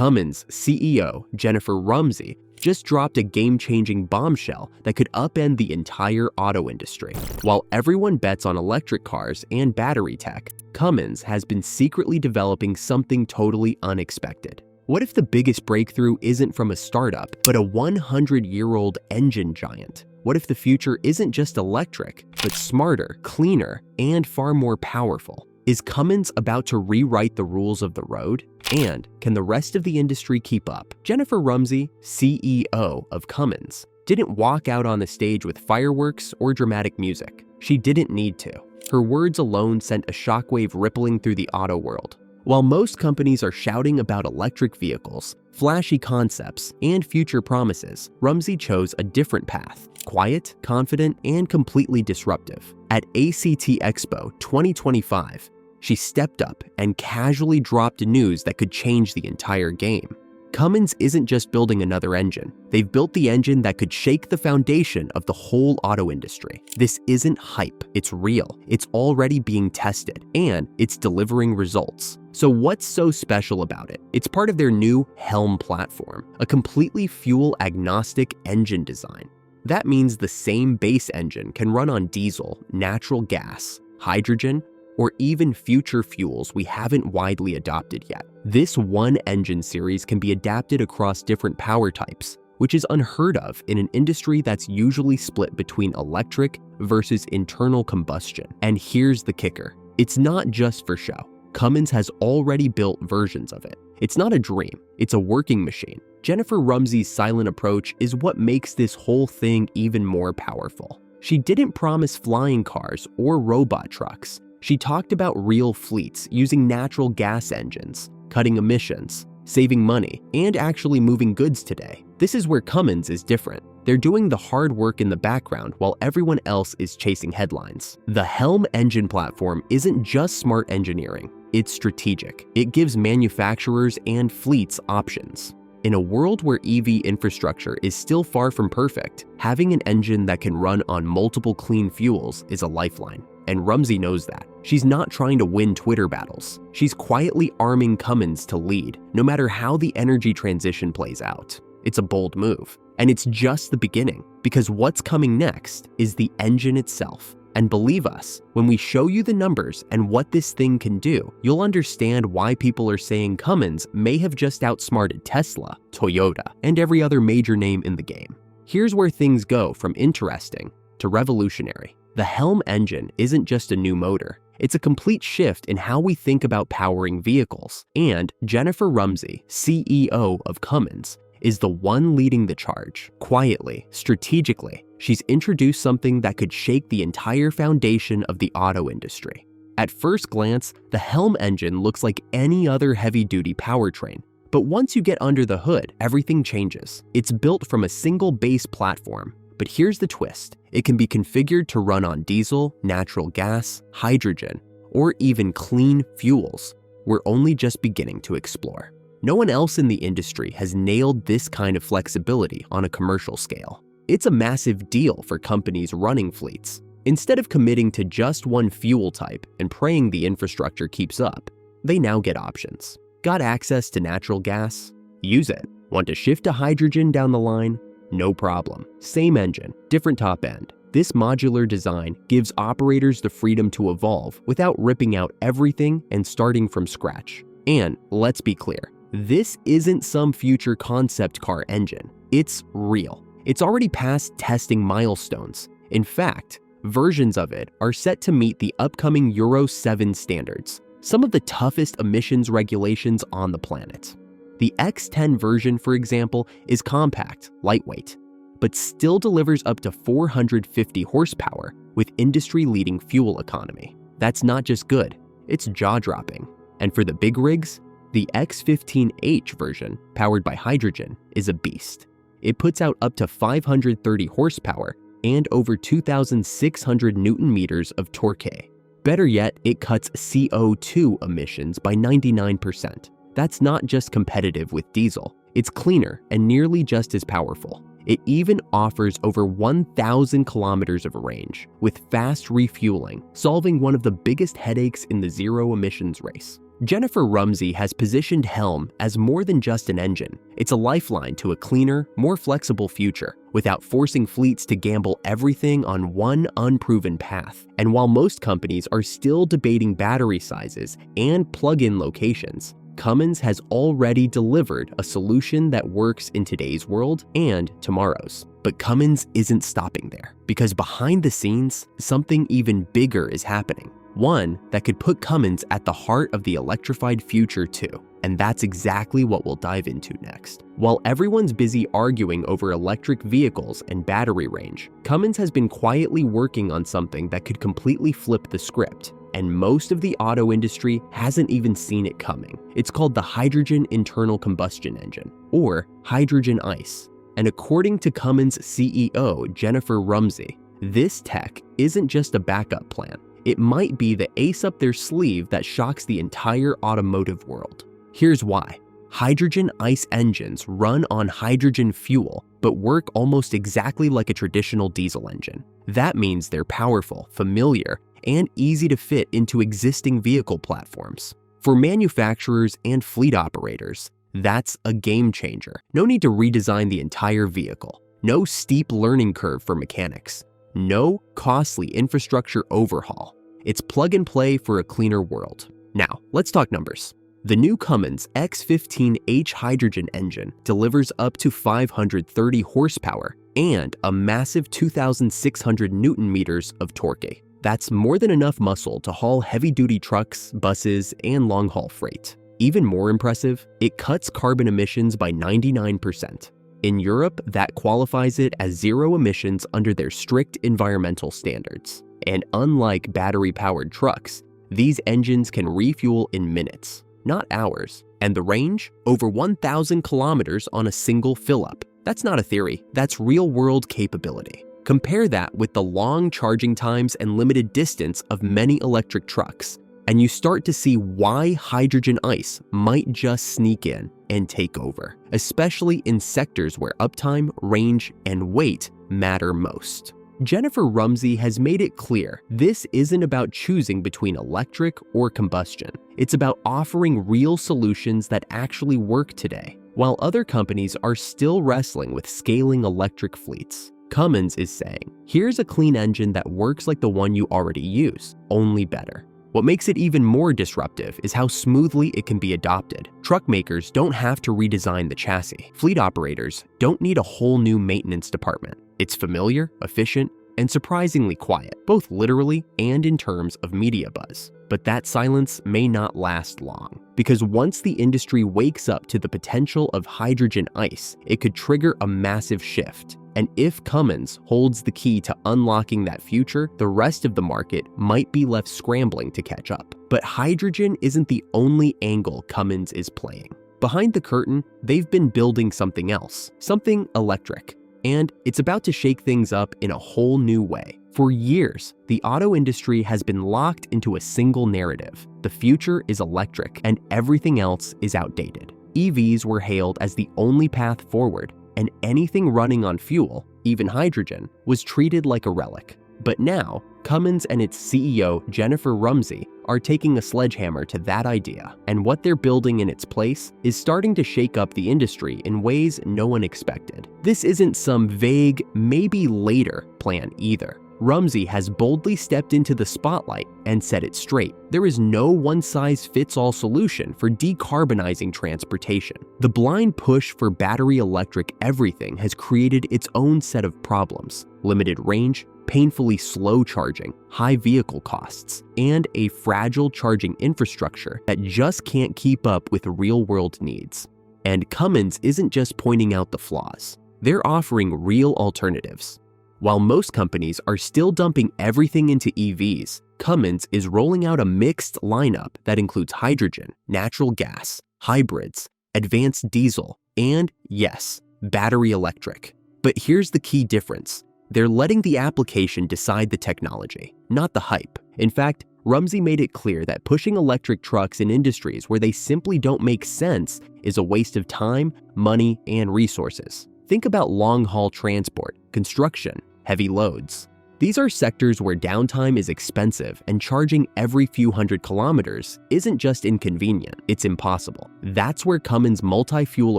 Cummins CEO Jennifer Rumsey just dropped a game-changing bombshell that could upend the entire auto industry. While everyone bets on electric cars and battery tech, Cummins has been secretly developing something totally unexpected. What if the biggest breakthrough isn't from a startup, but a 100-year-old engine giant? What if the future isn't just electric, but smarter, cleaner, and far more powerful? Is Cummins about to rewrite the rules of the road? And can the rest of the industry keep up? Jennifer Rumsey, CEO of Cummins, didn't walk out on the stage with fireworks or dramatic music. She didn't need to. Her words alone sent a shockwave rippling through the auto world. While most companies are shouting about electric vehicles, flashy concepts, and future promises, Rumsey chose a different path. Quiet, confident, and completely disruptive. At ACT Expo 2025, she stepped up and casually dropped news that could change the entire game. Cummins isn't just building another engine. They've built the engine that could shake the foundation of the whole auto industry. This isn't hype, it's real. It's already being tested, and it's delivering results. So what's so special about it? It's part of their new Helm platform, a completely fuel-agnostic engine design. That means the same base engine can run on diesel, natural gas, hydrogen, or even future fuels we haven't widely adopted yet. This one engine series can be adapted across different power types, which is unheard of in an industry that's usually split between electric versus internal combustion. And here's the kicker. It's not just for show. Cummins has already built versions of it. It's not a dream, it's a working machine. Jennifer Rumsey's silent approach is what makes this whole thing even more powerful. She didn't promise flying cars or robot trucks. She talked about real fleets using natural gas engines, cutting emissions, saving money, and actually moving goods today. This is where Cummins is different. They're doing the hard work in the background while everyone else is chasing headlines. The Helm engine platform isn't just smart engineering, it's strategic. It gives manufacturers and fleets options. In a world where EV infrastructure is still far from perfect, having an engine that can run on multiple clean fuels is a lifeline. And Rumsey knows that. She's not trying to win Twitter battles. She's quietly arming Cummins to lead, no matter how the energy transition plays out. It's a bold move. And it's just the beginning, because what's coming next is the engine itself. And believe us, when we show you the numbers and what this thing can do, you'll understand why people are saying Cummins may have just outsmarted Tesla, Toyota, and every other major name in the game. Here's where things go from interesting to revolutionary. The Helm engine isn't just a new motor. It's a complete shift in how we think about powering vehicles. And Jennifer Rumsey, CEO of Cummins, is the one leading the charge. Quietly, strategically, she's introduced something that could shake the entire foundation of the auto industry. At first glance, the Helm engine looks like any other heavy-duty powertrain. But once you get under the hood, everything changes. It's built from a single base platform. But here's the twist. It can be configured to run on diesel, natural gas, hydrogen, or even clean fuels. We're only just beginning to explore. No one else in the industry has nailed this kind of flexibility on a commercial scale. It's a massive deal for companies running fleets. Instead of committing to just one fuel type and praying the infrastructure keeps up, they now get options. Got access to natural gas? Use it. Want to shift to hydrogen down the line? No problem. Same engine, different top end. This modular design gives operators the freedom to evolve without ripping out everything and starting from scratch. And let's be clear, this isn't some future concept car engine. It's real. It's already passed testing milestones. In fact, versions of it are set to meet the upcoming Euro 7 standards, some of the toughest emissions regulations on the planet. The X10 version, for example, is compact, lightweight, but still delivers up to 450 horsepower with industry-leading fuel economy. That's not just good, it's jaw-dropping. And for the big rigs, the X15H version, powered by hydrogen, is a beast. It puts out up to 530 horsepower and over 2,600 Newton meters of torque. Better yet, it cuts CO2 emissions by 99%. That's not just competitive with diesel, it's cleaner and nearly just as powerful. It even offers over 1,000 kilometers of range, with fast refueling, solving one of the biggest headaches in the zero emissions race. Jennifer Rumsey has positioned Helm as more than just an engine. It's a lifeline to a cleaner, more flexible future, without forcing fleets to gamble everything on one unproven path. And while most companies are still debating battery sizes and plug-in locations, Cummins has already delivered a solution that works in today's world and tomorrow's. But Cummins isn't stopping there, because behind the scenes, something even bigger is happening. One that could put Cummins at the heart of the electrified future too. And that's exactly what we'll dive into next. While everyone's busy arguing over electric vehicles and battery range, Cummins has been quietly working on something that could completely flip the script. And most of the auto industry hasn't even seen it coming. It's called the hydrogen internal combustion engine, or hydrogen ICE. And according to Cummins CEO Jennifer Rumsey, this tech isn't just a backup plan. It might be the ace up their sleeve that shocks the entire automotive world. Here's why. Hydrogen ICE engines run on hydrogen fuel, but work almost exactly like a traditional diesel engine. That means they're powerful, familiar, and easy to fit into existing vehicle platforms. For manufacturers and fleet operators, that's a game changer. No need to redesign the entire vehicle. No steep learning curve for mechanics. No costly infrastructure overhaul. It's plug and play for a cleaner world. Now, let's talk numbers. The new Cummins X15H hydrogen engine delivers up to 530 horsepower and a massive 2,600 Newton meters of torque. That's more than enough muscle to haul heavy-duty trucks, buses, and long-haul freight. Even more impressive, it cuts carbon emissions by 99%. In Europe, that qualifies it as zero emissions under their strict environmental standards. And unlike battery-powered trucks, these engines can refuel in minutes, not hours. And the range? Over 1,000 kilometers on a single fill-up. That's not a theory, that's real-world capability. Compare that with the long charging times and limited distance of many electric trucks, and you start to see why hydrogen ICE might just sneak in and take over, especially in sectors where uptime, range, and weight matter most. Jennifer Rumsey has made it clear this isn't about choosing between electric or combustion. It's about offering real solutions that actually work today. While other companies are still wrestling with scaling electric fleets, Cummins is saying, here's a clean engine that works like the one you already use, only better. What makes it even more disruptive is how smoothly it can be adopted. Truck makers don't have to redesign the chassis. Fleet operators don't need a whole new maintenance department. It's familiar, efficient, and surprisingly quiet, both literally and in terms of media buzz. But that silence may not last long, because once the industry wakes up to the potential of hydrogen ICE, it could trigger a massive shift. And if Cummins holds the key to unlocking that future, the rest of the market might be left scrambling to catch up. But hydrogen isn't the only angle Cummins is playing. Behind the curtain, they've been building something else, something electric. And it's about to shake things up in a whole new way. For years, the auto industry has been locked into a single narrative. The future is electric and everything else is outdated. EVs were hailed as the only path forward, and anything running on fuel, even hydrogen, was treated like a relic. But now, Cummins and its CEO, Jennifer Rumsey, are taking a sledgehammer to that idea, and what they're building in its place is starting to shake up the industry in ways no one expected. This isn't some vague, maybe later plan either. Rumsey has boldly stepped into the spotlight and set it straight. There is no one-size-fits-all solution for decarbonizing transportation. The blind push for battery electric everything has created its own set of problems: limited range, painfully slow charging, high vehicle costs, and a fragile charging infrastructure that just can't keep up with real-world needs. And Cummins isn't just pointing out the flaws. They're offering real alternatives. While most companies are still dumping everything into EVs, Cummins is rolling out a mixed lineup that includes hydrogen, natural gas, hybrids, advanced diesel, and, yes, battery electric. But here's the key difference. They're letting the application decide the technology, not the hype. In fact, Rumsey made it clear that pushing electric trucks in industries where they simply don't make sense is a waste of time, money, and resources. Think about long-haul transport, construction, heavy loads. These are sectors where downtime is expensive and charging every few hundred kilometers isn't just inconvenient, it's impossible. That's where Cummins' multi-fuel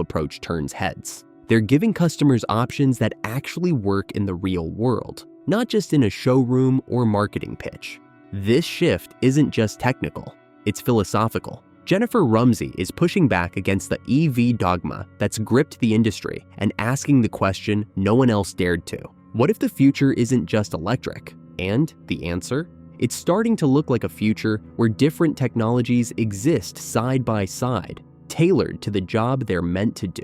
approach turns heads. They're giving customers options that actually work in the real world, not just in a showroom or marketing pitch. This shift isn't just technical, it's philosophical. Jennifer Rumsey is pushing back against the EV dogma that's gripped the industry and asking the question no one else dared to. What if the future isn't just electric? And the answer? It's starting to look like a future where different technologies exist side by side, tailored to the job they're meant to do.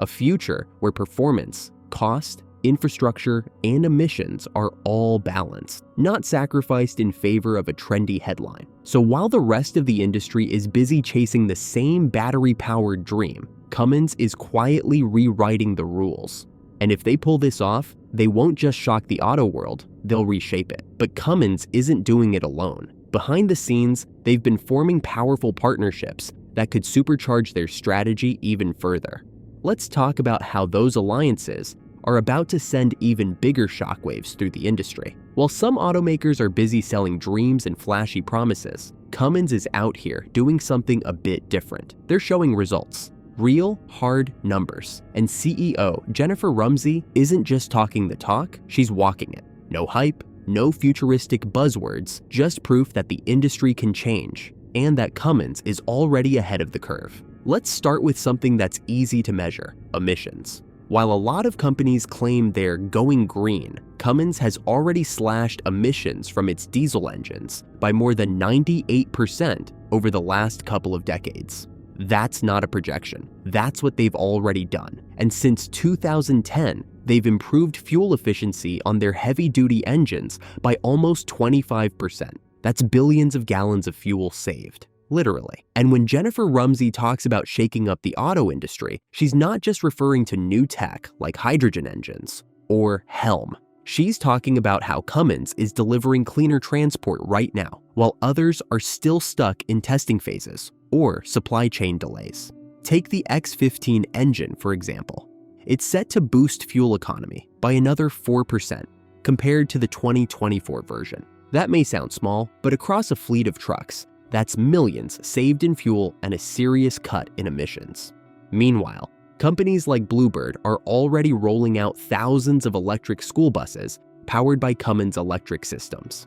A future where performance, cost, infrastructure, and emissions are all balanced, not sacrificed in favor of a trendy headline. So while the rest of the industry is busy chasing the same battery-powered dream, Cummins is quietly rewriting the rules. And if they pull this off, they won't just shock the auto world, they'll reshape it. But Cummins isn't doing it alone. Behind the scenes, they've been forming powerful partnerships that could supercharge their strategy even further. Let's talk about how those alliances are about to send even bigger shockwaves through the industry. While some automakers are busy selling dreams and flashy promises, Cummins is out here doing something a bit different. They're showing results. Real, hard numbers. And CEO Jennifer Rumsey isn't just talking the talk, she's walking it. No hype, no futuristic buzzwords, just proof that the industry can change, and that Cummins is already ahead of the curve. Let's start with something that's easy to measure: emissions. While a lot of companies claim they're going green, Cummins has already slashed emissions from its diesel engines by more than 98% over the last couple of decades. That's not a projection. That's what they've already done. And since 2010, they've improved fuel efficiency on their heavy-duty engines by almost 25%. That's billions of gallons of fuel saved. Literally. And when Jennifer Rumsey talks about shaking up the auto industry, she's not just referring to new tech like hydrogen engines or HELM. She's talking about how Cummins is delivering cleaner transport right now, while others are still stuck in testing phases or supply chain delays. Take the X15 engine, for example. It's set to boost fuel economy by another 4% compared to the 2024 version. That may sound small, but across a fleet of trucks, that's millions saved in fuel and a serious cut in emissions. Meanwhile, companies like Bluebird are already rolling out thousands of electric school buses powered by Cummins electric systems.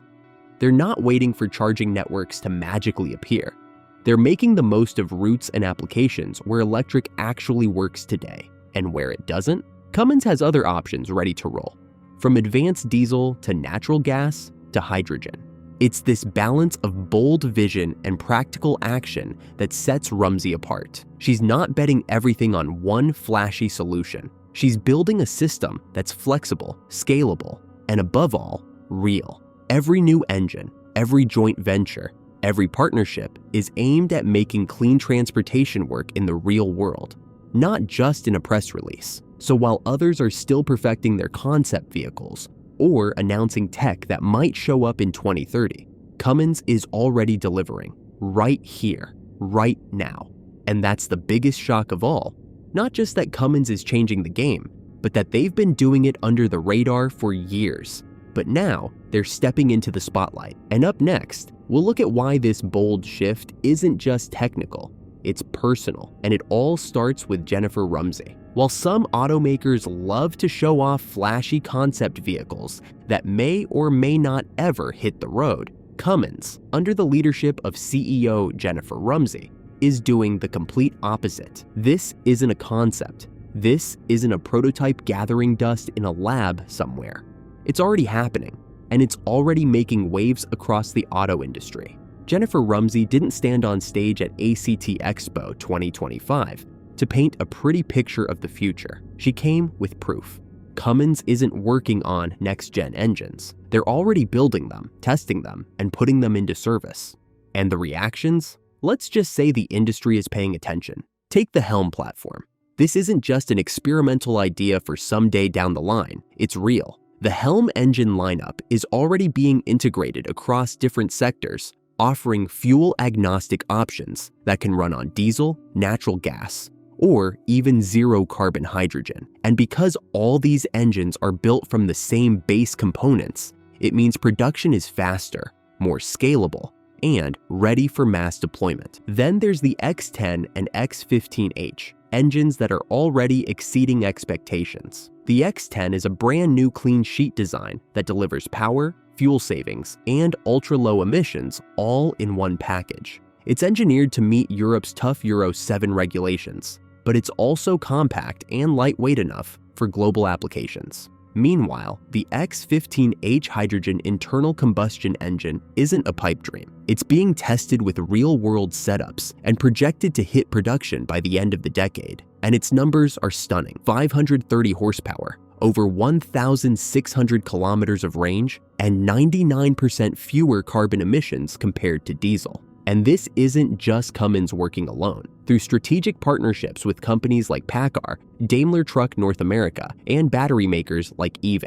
They're not waiting for charging networks to magically appear. They're making the most of routes and applications where electric actually works today. And where it doesn't, Cummins has other options ready to roll, from advanced diesel to natural gas to hydrogen. It's this balance of bold vision and practical action that sets Rumsey apart. She's not betting everything on one flashy solution. She's building a system that's flexible, scalable, and above all, real. Every new engine, every joint venture, every partnership is aimed at making clean transportation work in the real world, not just in a press release. So while others are still perfecting their concept vehicles, or announcing tech that might show up in 2030, Cummins is already delivering, right here, right now. And that's the biggest shock of all. Not just that Cummins is changing the game, but that they've been doing it under the radar for years. But now, they're stepping into the spotlight. And up next, we'll look at why this bold shift isn't just technical, it's personal, and it all starts with Jennifer Rumsey. While some automakers love to show off flashy concept vehicles that may or may not ever hit the road, Cummins, under the leadership of CEO Jennifer Rumsey, is doing the complete opposite. This isn't a concept. This isn't a prototype gathering dust in a lab somewhere. It's already happening, and it's already making waves across the auto industry. Jennifer Rumsey didn't stand on stage at ACT Expo 2025 to paint a pretty picture of the future. She came with proof. Cummins isn't working on next-gen engines. They're already building them, testing them, and putting them into service. And the reactions? Let's just say the industry is paying attention. Take the HELM platform. This isn't just an experimental idea for someday down the line. It's real. The HELM engine lineup is already being integrated across different sectors, offering fuel-agnostic options that can run on diesel, natural gas, or even zero-carbon hydrogen. And because all these engines are built from the same base components, It means production is faster, more scalable, and ready for mass deployment. Then there's the X10 and X15H, engines that are already exceeding expectations. The X10 is a brand new clean sheet design that delivers power, fuel savings, and ultra-low emissions all in one package. It's engineered to meet Europe's tough Euro 7 regulations, but it's also compact and lightweight enough for global applications. Meanwhile, the X15H hydrogen internal combustion engine isn't a pipe dream. It's being tested with real-world setups and projected to hit production by the end of the decade. And its numbers are stunning: 530 horsepower, over 1,600 kilometers of range, and 99% fewer carbon emissions compared to diesel. And this isn't just Cummins working alone. Through strategic partnerships with companies like PACCAR, Daimler Truck North America, and battery makers like EVE,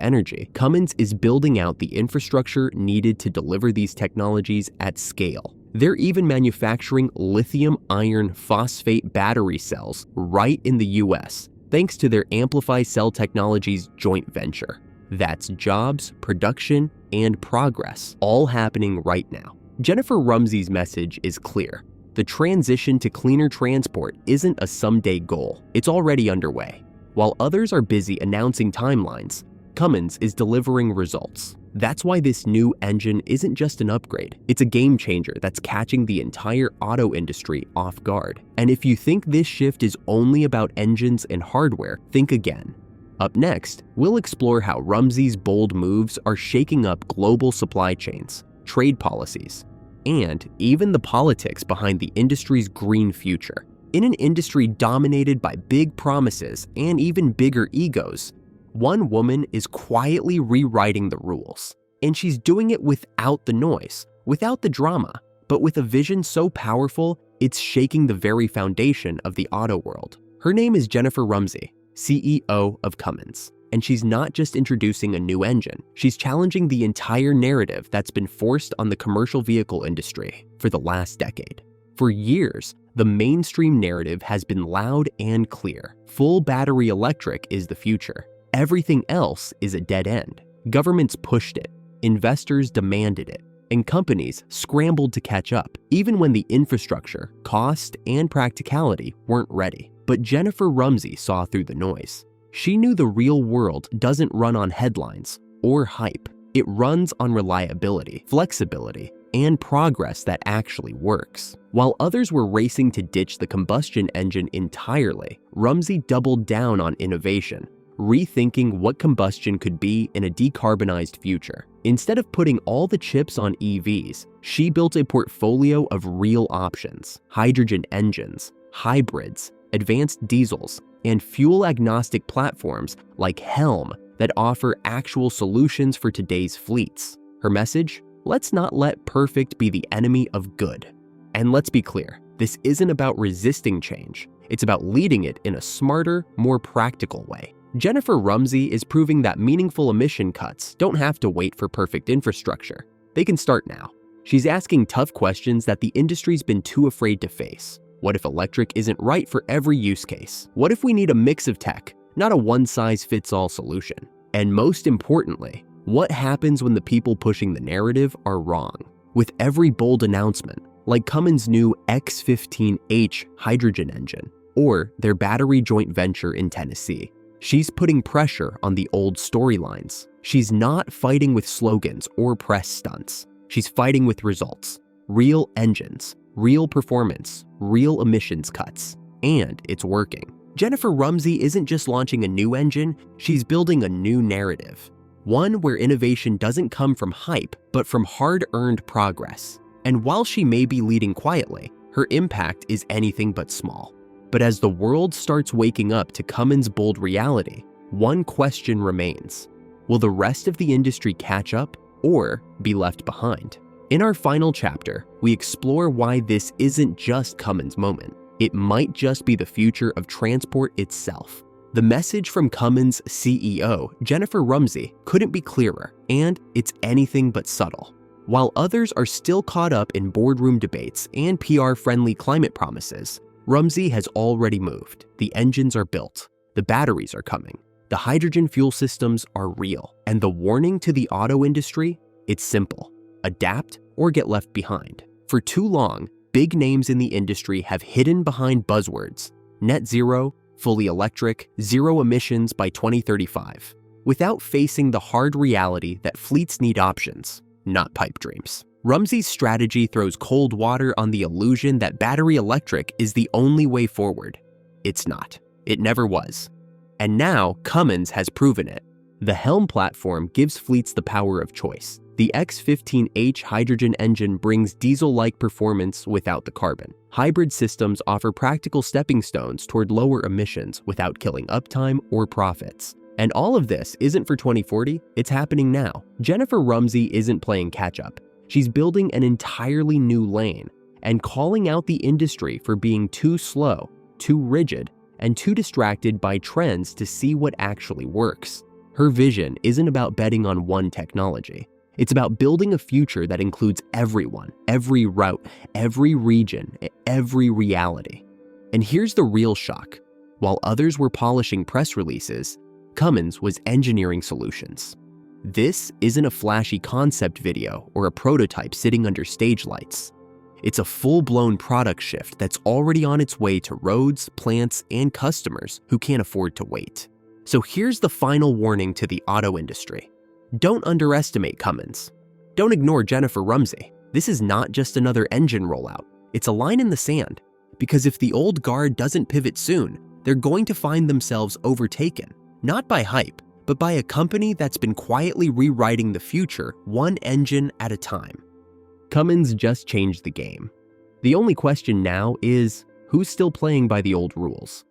Cummins is building out the infrastructure needed to deliver these technologies at scale. They're even manufacturing lithium iron phosphate battery cells right in the US, thanks to their Amplify Cell Technologies joint venture. That's jobs, production, and progress, all happening right now. Jennifer Rumsey's message is clear. The transition to cleaner transport isn't a someday goal. It's already underway. While others are busy announcing timelines, Cummins is delivering results. That's why this new engine isn't just an upgrade. It's a game changer that's catching the entire auto industry off guard. And if you think this shift is only about engines and hardware, think again. Up next, we'll explore how Rumsey's bold moves are shaking up global supply chains, trade policies, and even the politics behind the industry's green future. In an industry dominated by big promises and even bigger egos, one woman is quietly rewriting the rules. And she's doing it without the noise, without the drama, but with a vision so powerful, it's shaking the very foundation of the auto world. Her name is Jennifer Rumsey, CEO of Cummins. And she's not just introducing a new engine, she's challenging the entire narrative that's been forced on the commercial vehicle industry for the last decade. For years, the mainstream narrative has been loud and clear. Full battery electric is the future. Everything else is a dead end. Governments pushed it, investors demanded it, and companies scrambled to catch up, even when the infrastructure, cost, and practicality weren't ready. But Jennifer Rumsey saw through the noise. She knew the real world doesn't run on headlines or hype. It runs on reliability, flexibility, and progress that actually works. While others were racing to ditch the combustion engine entirely, Rumsey doubled down on innovation, rethinking what combustion could be in a decarbonized future. Instead of putting all the chips on EVs, she built a portfolio of real options: hydrogen engines, hybrids, advanced diesels, and fuel-agnostic platforms like Helm that offer actual solutions for today's fleets. Her message? Let's not let perfect be the enemy of good. And let's be clear, this isn't about resisting change. It's about leading it in a smarter, more practical way. Jennifer Rumsey is proving that meaningful emission cuts don't have to wait for perfect infrastructure. They can start now. She's asking tough questions that the industry's been too afraid to face. What if electric isn't right for every use case? What if we need a mix of tech, not a one-size-fits-all solution? And most importantly, what happens when the people pushing the narrative are wrong? With every bold announcement, like Cummins' new X15H hydrogen engine, or their battery joint venture in Tennessee, she's putting pressure on the old storylines. She's not fighting with slogans or press stunts. She's fighting with results, real engines, real performance, real emissions cuts, and it's working. Jennifer Rumsey isn't just launching a new engine, she's building a new narrative. One where innovation doesn't come from hype, but from hard-earned progress. And while she may be leading quietly, her impact is anything but small. But as the world starts waking up to Cummins' bold reality, one question remains. Will the rest of the industry catch up or be left behind? In our final chapter, we explore why this isn't just Cummins' moment. It might just be the future of transport itself. The message from Cummins' CEO, Jennifer Rumsey, couldn't be clearer, and it's anything but subtle. While others are still caught up in boardroom debates and PR-friendly climate promises, Rumsey has already moved. The engines are built, the batteries are coming, the hydrogen fuel systems are real, and the warning to the auto industry, It's simple: adapt or get left behind. For too long, big names in the industry have hidden behind buzzwords: net zero, fully electric, zero emissions by 2035, without facing the hard reality that fleets need options, not pipe dreams. Rumsey's strategy throws cold water on the illusion that battery electric is the only way forward. It's not. It never was. And now Cummins has proven it. The Helm platform gives fleets the power of choice. The X15H hydrogen engine brings diesel-like performance without the carbon. Hybrid systems offer practical stepping stones toward lower emissions without killing uptime or profits. And all of this isn't for 2040, it's happening now. Jennifer Rumsey isn't playing catch-up. She's building an entirely new lane and calling out the industry for being too slow, too rigid, and too distracted by trends to see what actually works. Her vision isn't about betting on one technology. It's about building a future that includes everyone, every route, every region, every reality. And here's the real shock. While others were polishing press releases, Cummins was engineering solutions. This isn't a flashy concept video or a prototype sitting under stage lights. It's a full-blown product shift that's already on its way to roads, plants, and customers who can't afford to wait. So here's the final warning to the auto industry. Don't underestimate Cummins. Don't ignore Jennifer Rumsey. This is not just another engine rollout. It's a line in the sand. Because if the old guard doesn't pivot soon, they're going to find themselves overtaken, not by hype, but by a company that's been quietly rewriting the future one engine at a time. Cummins just changed the game. The only question now is, who's still playing by the old rules?